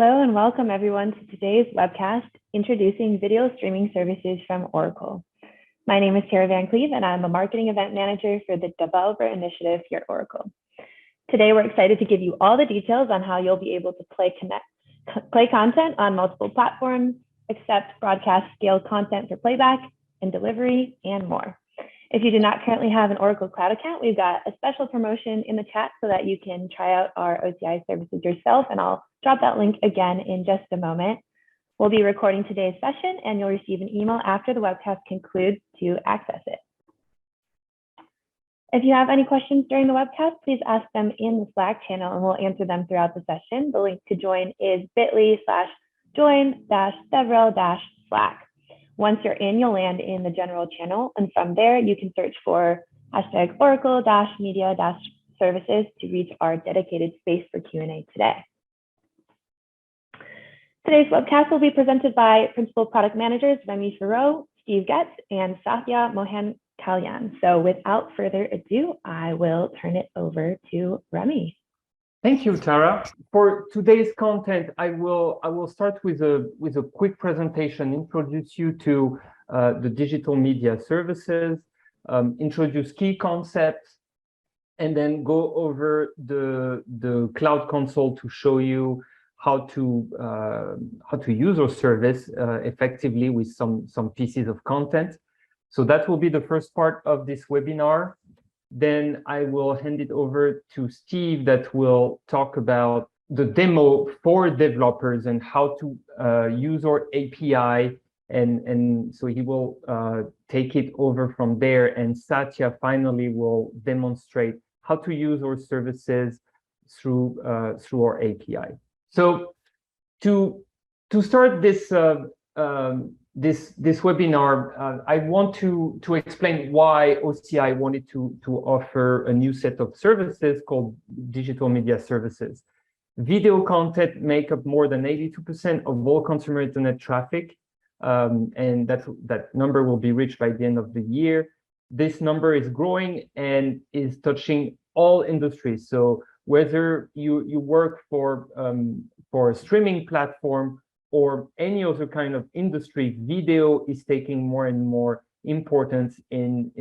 Hello and welcome everyone to today's webcast, introducing video streaming services from Oracle. My name is Tara Van Cleve and I'm a marketing event manager for the developer initiative here at Oracle. Today, we're excited to give you all the details on how you'll be able to play content on multiple platforms, accept broadcast scaled content for playback and delivery, and more. If you do not currently have an Oracle Cloud account, we've got a special promotion in the chat so that you can try out our OCI services yourself, and I'll drop that link again in just a moment. We'll be recording today's session, and you'll receive an email after the webcast concludes to access it. If you have any questions during the webcast, please ask them in the Slack channel, and we'll answer them throughout the session. The link to join is bit.ly/join-several-slack. Once you're in, you'll land in the general channel, and from there you can search for #Oracle-Media-Services to reach our dedicated space for Q&A today. Today's webcast will be presented by Principal Product Managers Remy Farreau, Steve Getz, and Satya Mohan Kalyan. So without further ado, I will turn it over to Remy. Thank you, Tara. For today's content, I will start with a quick presentation, introduce you to the digital media services, introduce key concepts, and then go over the Cloud Console to show you how to use our service effectively with some pieces of content. So that will be the first part of this webinar. Then I will hand it over to Steve that will talk about the demo for developers and how to use our API. And so he will take it over from there. And Satya finally will demonstrate how to use our services through our API. So to start this webinar, I want to explain why OCI wanted to offer a new set of services called Digital Media Services. Video content make up more than 82% of all consumer internet traffic, and that number will be reached by the end of the year. This number is growing and is touching all industries. So whether you work for a streaming platform or any other kind of industry, video is taking more and more importance in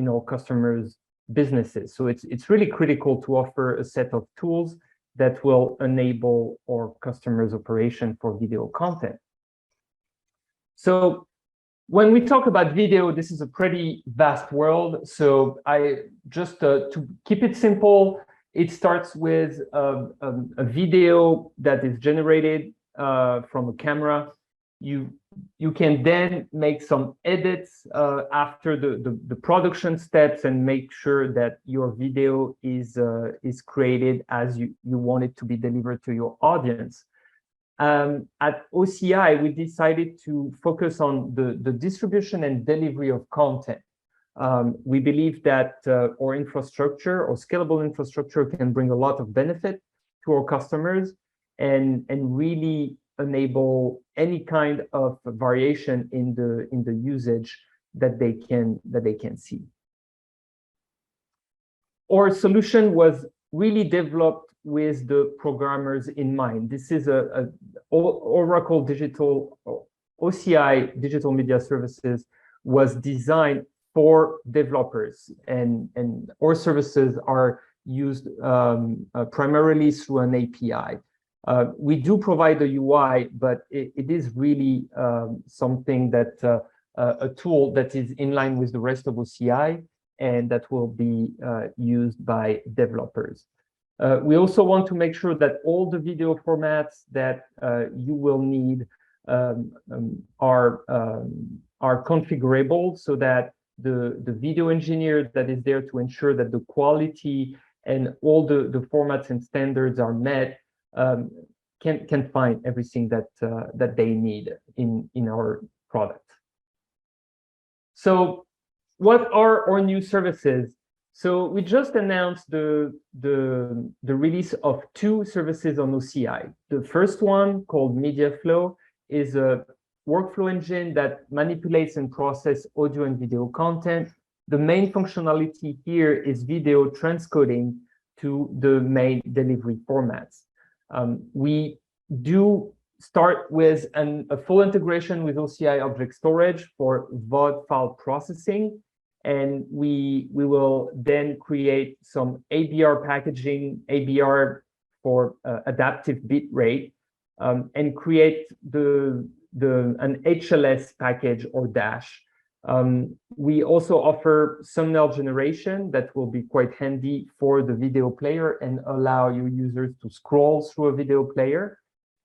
our customers' businesses. So it's really critical to offer a set of tools that will enable our customers' operation for video content. So when we talk about video, this is a pretty vast world. So I just to keep it simple, it starts with a video that is generated from a camera. You can then make some edits after the production steps and make sure that your video is created as you want it to be delivered to your audience. At OCI, we decided to focus on the distribution and delivery of content. We believe that our infrastructure or scalable infrastructure can bring a lot of benefit to our customers and really enable any kind of variation in the usage that they can see. Our solution was really developed with the programmers in mind. This is a Oracle OCI Digital Media Services was designed for developers, and our services are used primarily through an API. We do provide a UI, but it is really something that a tool that is in line with the rest of OCI and that will be used by developers. We also want to make sure that all the video formats that you will need are configurable so that the video engineer that is there to ensure that the quality and all the formats and standards are met can find everything that they need in our product. So what are our new services? So we just announced the release of 2 services on OCI. The first one, called MediaFlow, is a workflow engine that manipulates and processes audio and video content. The main functionality here is video transcoding to the main delivery formats. We do start with a full integration with OCI Object Storage for VOD file processing. And we will then create some ABR packaging, ABR for adaptive bit rate, and create an HLS package or dash. We also offer thumbnail generation that will be quite handy for the video player and allow your users to scroll through a video player.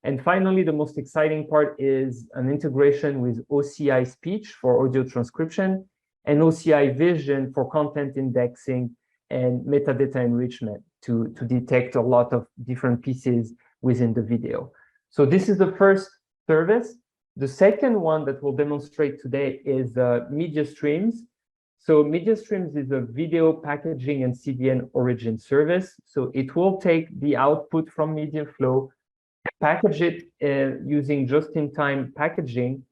And finally, the most exciting part is an integration with OCI Speech for audio transcription and OCI Vision for content indexing and metadata enrichment to detect a lot of different pieces within the video. So this is the first service. The second one that we'll demonstrate today is MediaStreams. So MediaStreams is a video packaging and CDN origin service. So it will take the output from MediaFlow, package it using just-in-time packaging,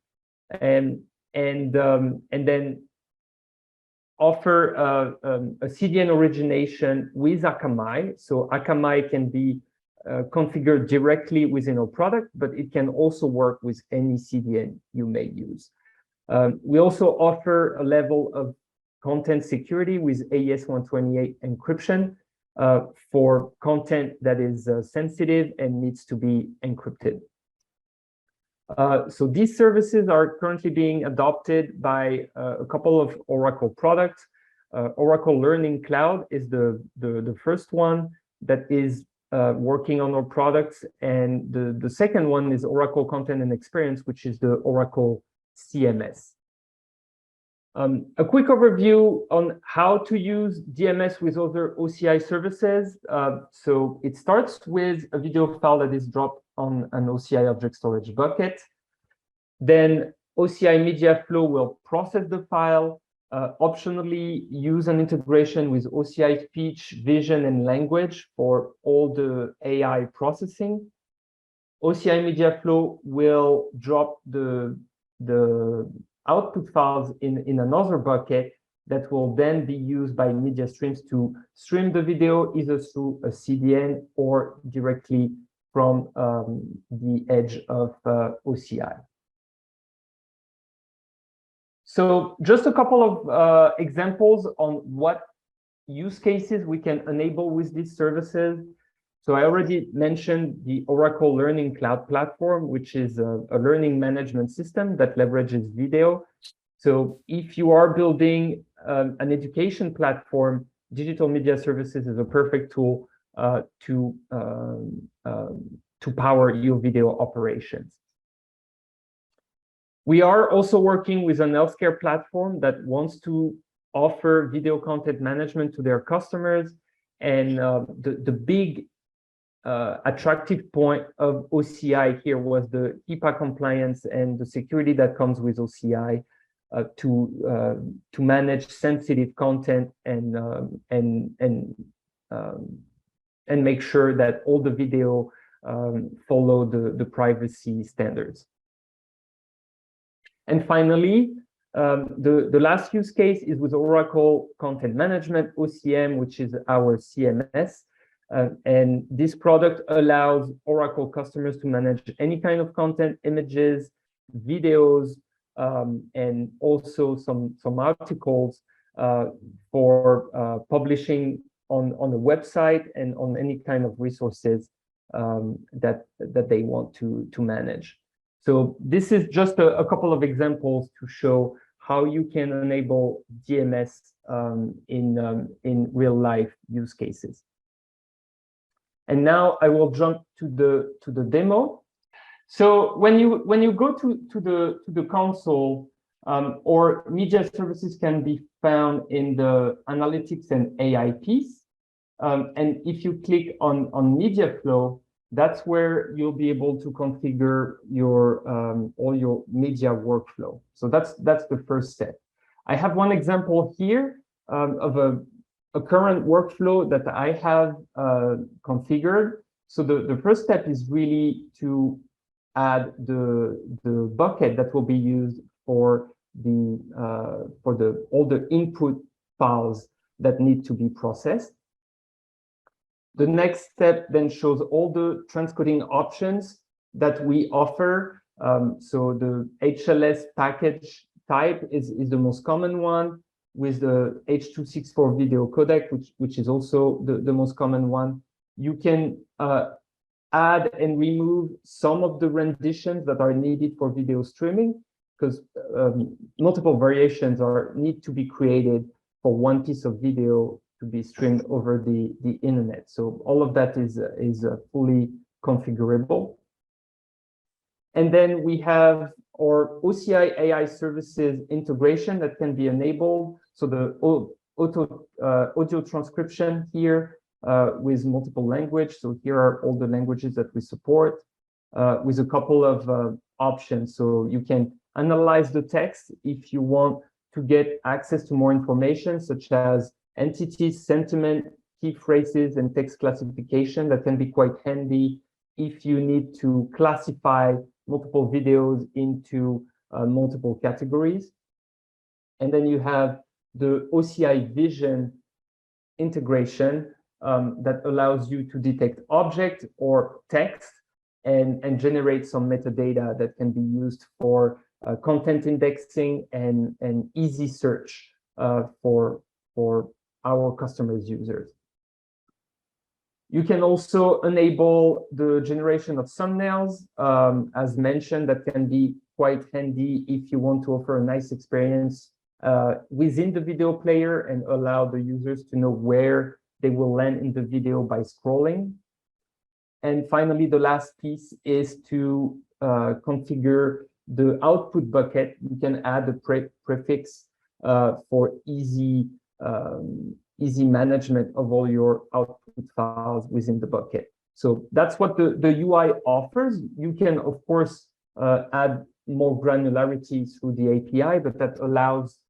and then offer a CDN origination with Akamai. So Akamai can be configured directly within our product, but it can also work with any CDN you may use. We also offer a level of content security with AES-128 encryption for content that is sensitive and needs to be encrypted. So these services are currently being adopted by a couple of Oracle products. Oracle Learning Cloud is the first one that is working on our products. And the second one is Oracle Content and Experience, which is the Oracle CMS. A quick overview on how to use DMS with other OCI services. So it starts with a video file that is dropped on an OCI Object Storage bucket. Then OCI MediaFlow will process the file, optionally use an integration with OCI Speech, Vision, and Language for all the AI processing. OCI MediaFlow will drop the output files in another bucket that will then be used by MediaStreams to stream the video either through a CDN or directly from the edge of OCI. So just a couple of examples on what use cases we can enable with these services. So I already mentioned the Oracle Learning Cloud platform, which is a learning management system that leverages video. So if you are building an education platform, Digital Media Services is a perfect tool to power your video operations. We are also working with an healthcare platform that wants to offer video content management to their customers. And the big attractive point of OCI here was the HIPAA compliance and the security that comes with OCI to manage sensitive content and make sure that all the video follow the privacy standards. And finally, the last use case is with Oracle Content Management, OCM, which is our CMS. And this product allows Oracle customers to manage any kind of content, images, videos, and also some articles for publishing on a website and on any kind of resources that they want to manage. So this is just a couple of examples to show how you can enable DMS in real life use cases. And now I will jump to the demo. So when you go to the console, or media services can be found in the analytics and AI piece. And if you click on MediaFlow, that's where you'll be able to configure your all your media workflow. So that's the first step. I have one example here of a current workflow that I have configured. So the first step is really to add the bucket that will be used for all the input files that need to be processed. The next step then shows all the transcoding options that we offer. So the HLS package type is the most common one, with the H.264 video codec, which is also the most common one. You can add and remove some of the renditions that are needed for video streaming, because multiple variations need to be created for one piece of video to be streamed over the internet. So all of that is fully configurable. And then we have our OCI AI Services integration that can be enabled. So the audio transcription here with multiple language. So here are all the languages that we support with a couple of options. So you can analyze the text if you want to get access to more information, such as entities, sentiment, key phrases, and text classification. That can be quite handy if you need to classify multiple videos into multiple categories. And then you have the OCI Vision integration that allows you to detect object or text and generate some metadata that can be used for content indexing and easy search for our customers' users. You can also enable the generation of thumbnails, as mentioned. That can be quite handy if you want to offer a nice experience within the video player and allow the users to know where they will land in the video by scrolling. And finally, the last piece is to configure the output bucket. You can add a prefix for easy management of all your output files within the bucket. So that's what the UI offers. You can, of course, add more granularity through the API, but that allows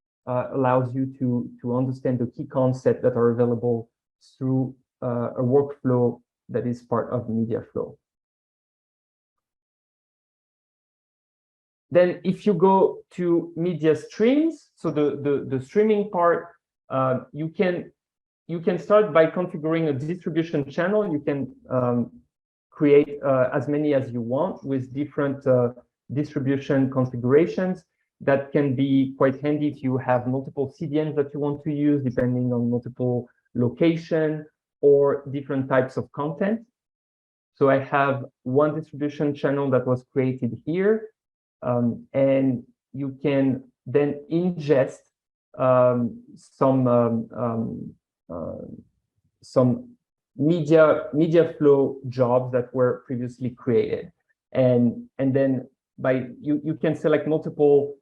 you to understand the key concepts that are available through a workflow that is part of MediaFlow. Then if you go to MediaStreams, so the streaming part, you can start by configuring a distribution channel. You can create as many as you want with different distribution configurations. That can be quite handy if you have multiple CDNs that you want to use, depending on multiple location or different types of content. So I have one distribution channel that was created here, and you can then ingest some MediaFlow jobs that were previously created, and then you can select multiple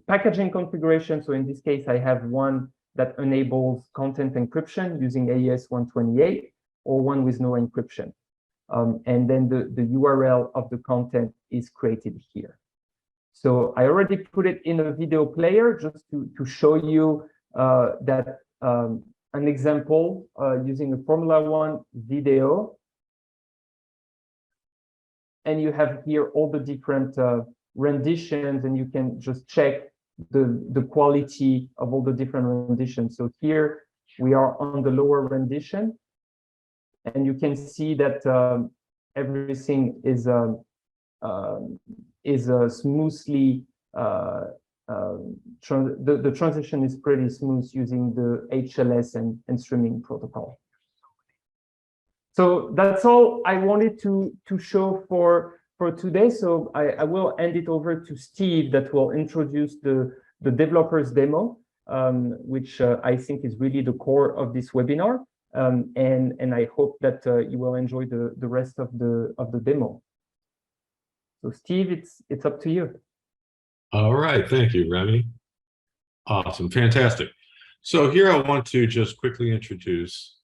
packaging configurations. So in this case, I have one that enables content encryption using AES 128, or one with no encryption. And then the URL of the content is created here. So I already put it in a video player just to show you that an example using a Formula One video. And you have here all the different renditions, and you can just check the quality of all the different renditions. So here we are on the lower rendition, and you can see that everything is smoothly, the transition is pretty smooth using the HLS and streaming protocol. So that's all I wanted to show for today. So I will hand it over to Steve that will introduce the developers demo, which I think is really the core of this webinar. And I hope that you will enjoy the rest of the demo. So Steve, it's up to you. All right, thank you, Remy. Awesome, fantastic. So here I want to just quickly introduce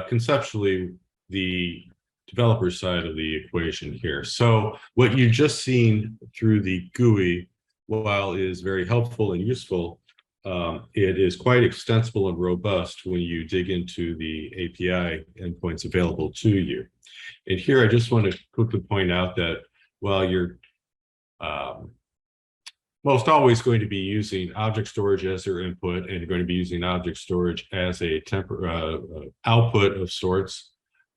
conceptually the developer side of the equation here. So what you've just seen through the GUI, while is very helpful and useful, it is quite extensible and robust when you dig into the API endpoints available to you. And here I just want to quickly point out that while you're most always going to be using object storage as their input, and you're going to be using object storage as a output of sorts,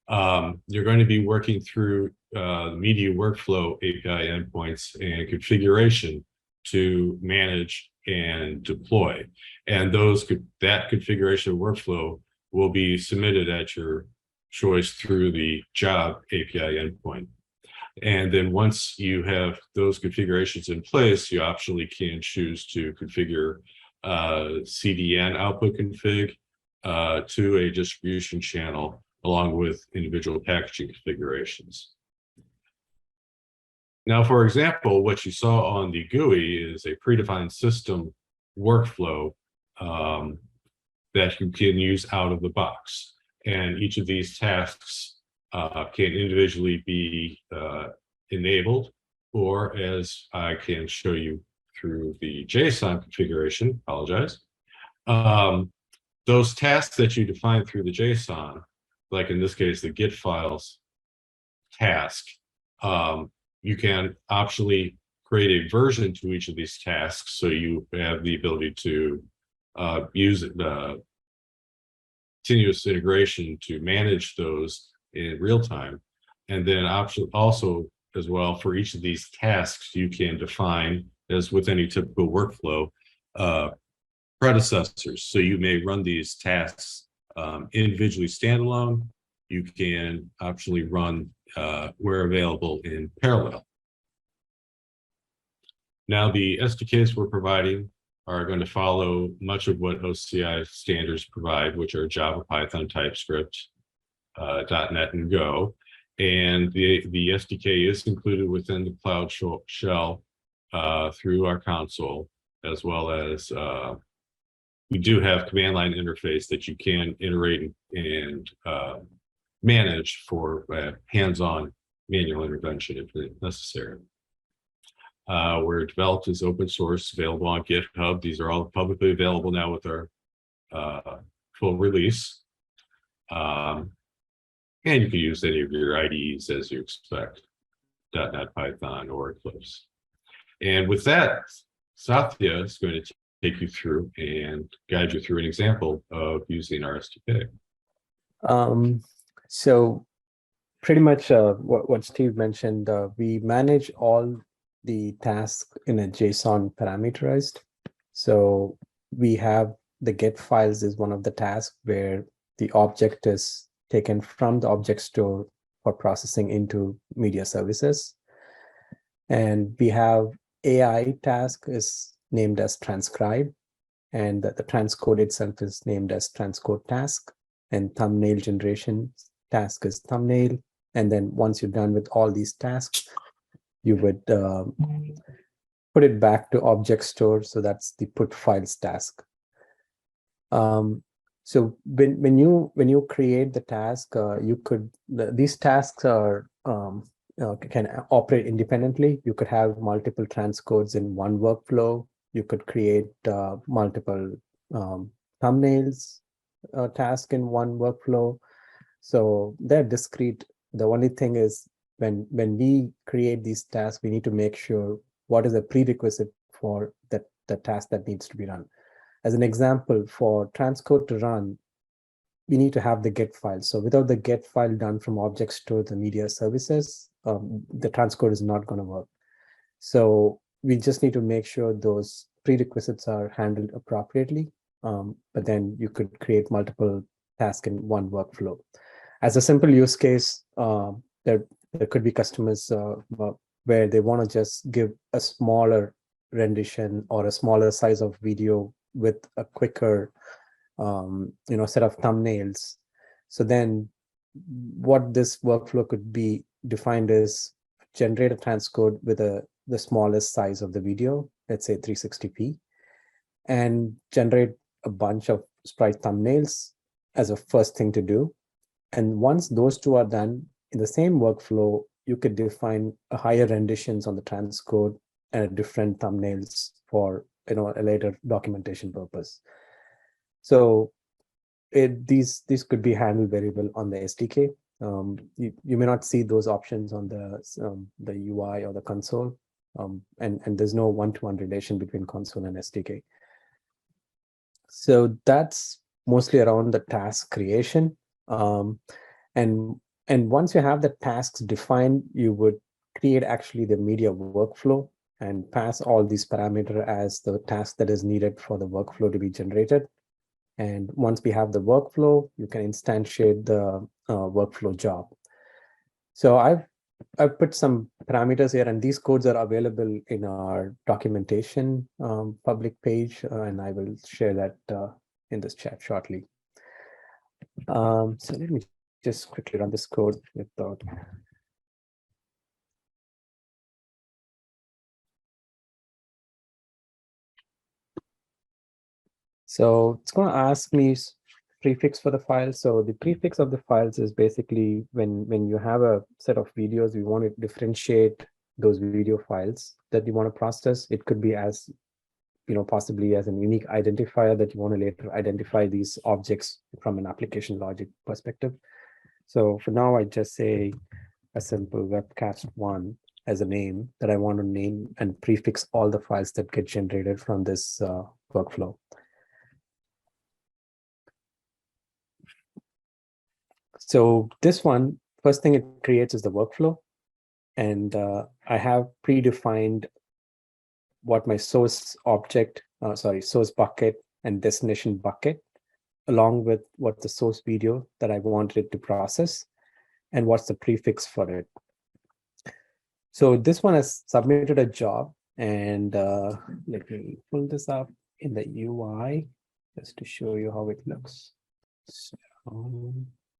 You're going to be working through media workflow API endpoints and configuration to manage and deploy. And that configuration workflow will be submitted at your choice through the job API endpoint. And then once you have those configurations in place, you optionally can choose to configure CDN output config to a distribution channel along with individual packaging configurations. Now, for example, what you saw on the GUI is a predefined system workflow that you can use out of the box. And each of these tasks can individually be enabled, or as I can show you through the JSON configuration, those tasks that you define through the JSON, like in this case, the get files task, you can optionally create a version to each of these tasks, so you have the ability to use continuous integration to manage those in real time. And then also as well, for each of these tasks, you can define, as with any typical workflow, predecessors. So you may run these tasks individually standalone. You can optionally run where available in parallel. Now, the SDKs we're providing are going to follow much of what OCI standards provide, which are Java, Python, TypeScript, .NET, and Go. And the SDK is included within the Cloud Shell through our console, as well as we do have command line interface that you can iterate and manage for hands-on manual intervention if necessary. We're developed as open source, available on GitHub. These are all publicly available now with our full release. And you can use any of your IDEs as you expect, .NET, Python, or Eclipse. And with that, Satya is going to take you through and guide you through an example of using our SDK. So pretty much what Steve mentioned, we manage all the tasks in a JSON parameterized. So we have the get files is one of the tasks where the object is taken from the object store for processing into media services. And we have AI task is named as transcribe, and the transcode itself is named as transcode task, and thumbnail generation task is thumbnail. And then once you're done with all these tasks, you would put it back to object store. So that's the put files task. So when you create the task, these tasks are can operate independently. You could have multiple transcodes in one workflow. You could create multiple thumbnails task in one workflow. So they're discrete. The only thing is when we create these tasks, we need to make sure what is a prerequisite for the task that needs to be run. As an example, for transcode to run, we need to have the get file. So without the get file done from object store to media services, the transcode is not going to work. So we just need to make sure those prerequisites are handled appropriately. But then you could create multiple tasks in one workflow. As a simple use case, there could be customers where they want to just give a smaller rendition or a smaller size of video with a quicker set of thumbnails. So then what this workflow could be defined is generate a transcode with the smallest size of the video, let's say 360p, and generate a bunch of sprite thumbnails as a first thing to do. And once those two are done, in the same workflow, you could define a higher renditions on the transcode and different thumbnails for a later documentation purpose. So these could be handled very well on the SDK. You may not see those options on the UI or the console, and there's no one-to-one relation between console and SDK. So that's mostly around the task creation, and And once you have the tasks defined, you would create actually the media workflow and pass all these parameters as the task that is needed for the workflow to be generated. And once we have the workflow, you can instantiate the workflow job. So I've put some parameters here, and these codes are available in our documentation public page, and I will share that in this chat shortly. So let me just quickly run this code without. So it's going to ask me prefix for the file. So the prefix of the files is basically when you have a set of videos, we want to differentiate those video files that you want to process. It could be as, possibly as an unique identifier that you want to later identify these objects from an application logic perspective. So for now, I just say a simple webcast1 as a name that I want to name and prefix all the files that get generated from this workflow. So this one, first thing it creates is the workflow. And I have predefined what my source object, source bucket and destination bucket, along with what the source video that I wanted it to process and what's the prefix for it. So this one has submitted a job, and let me pull this up in the UI just to show you how it looks.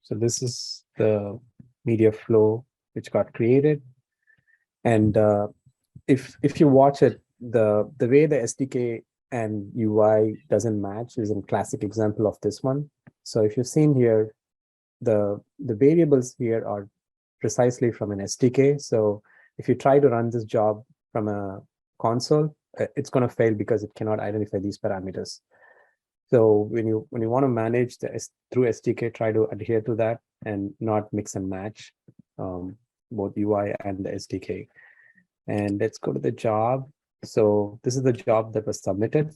So this is the media flow which got created. And if you watch it, the way the SDK and UI doesn't match is a classic example of this one. So if you've seen here, the variables here are precisely from an SDK. So if you try to run this job from a console, it's going to fail because it cannot identify these parameters. So when you want to manage through SDK, try to adhere to that and not mix and match both UI and the SDK. And let's go to the job. So this is the job that was submitted,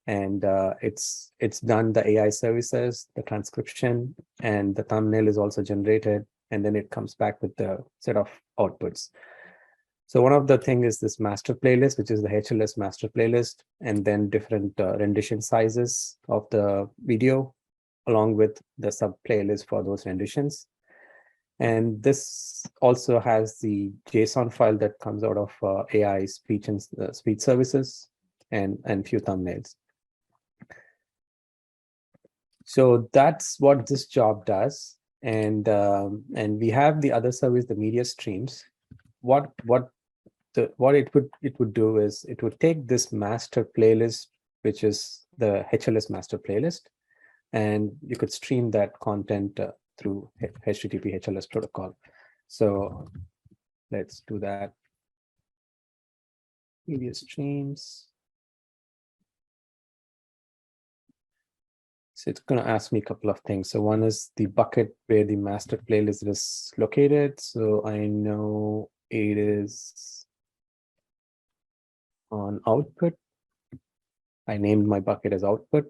and it's done the AI services, the transcription, and the thumbnail is also generated, and then it comes back with the set of outputs. So one of the things is this master playlist, which is the HLS master playlist, and then different rendition sizes of the video, along with the sub playlist for those renditions. And this also has the JSON file that comes out of AI speech and speech services and few thumbnails. So that's what this job does. And we have the other service, the MediaStreams. What it would do is it would take this master playlist, which is the HLS master playlist, and you could stream that content through HTTP HLS protocol. So let's do that. MediaStreams. So it's going to ask me a couple of things. So one is the bucket where the master playlist is located. So I know it is on output. I named my bucket as output,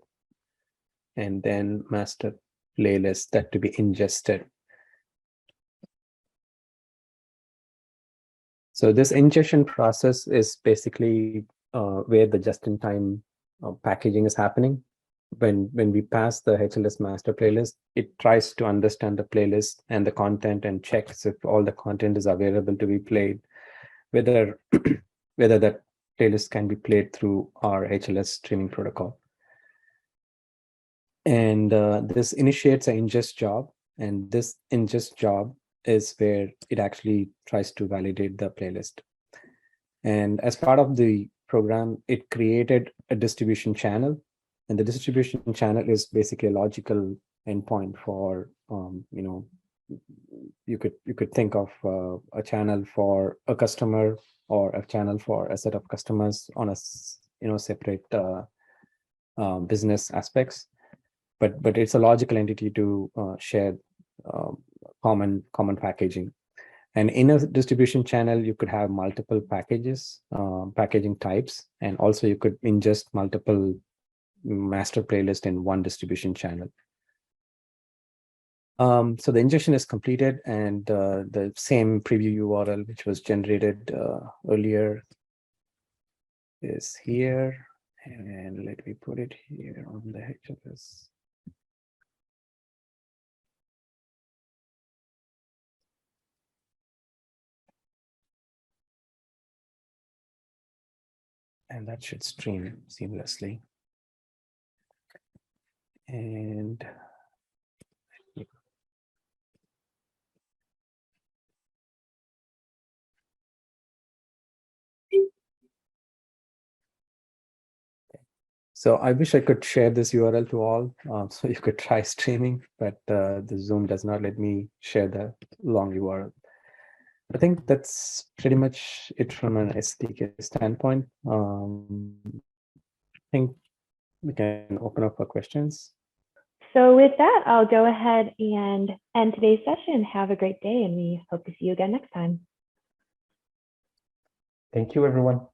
and then master playlist that to be ingested. So this ingestion process is basically where the just-in-time packaging is happening. When we pass the HLS master playlist, it tries to understand the playlist and the content and checks if all the content is available to be played, whether that playlist can be played through our HLS streaming protocol. And this initiates an ingest job, and this ingest job is where it actually tries to validate the playlist. And as part of the program, it created a distribution channel, and the distribution channel is basically a logical endpoint for you could think of a channel for a customer or a channel for a set of customers on a separate business aspects. But it's a logical entity to share common packaging. And in a distribution channel, you could have multiple packages, packaging types, and also you could ingest multiple master playlist in one distribution channel. So the ingestion is completed, and the same preview URL which was generated earlier is here. And let me put it here on the edge of this. And that should stream seamlessly. And so I wish I could share this URL to all, so you could try streaming, but the Zoom does not let me share the long URL. I think that's pretty much it from an SDK standpoint. I think we can open up for questions. So with that, I'll go ahead and end today's session. Have a great day, and we hope to see you again next time. Thank you, everyone.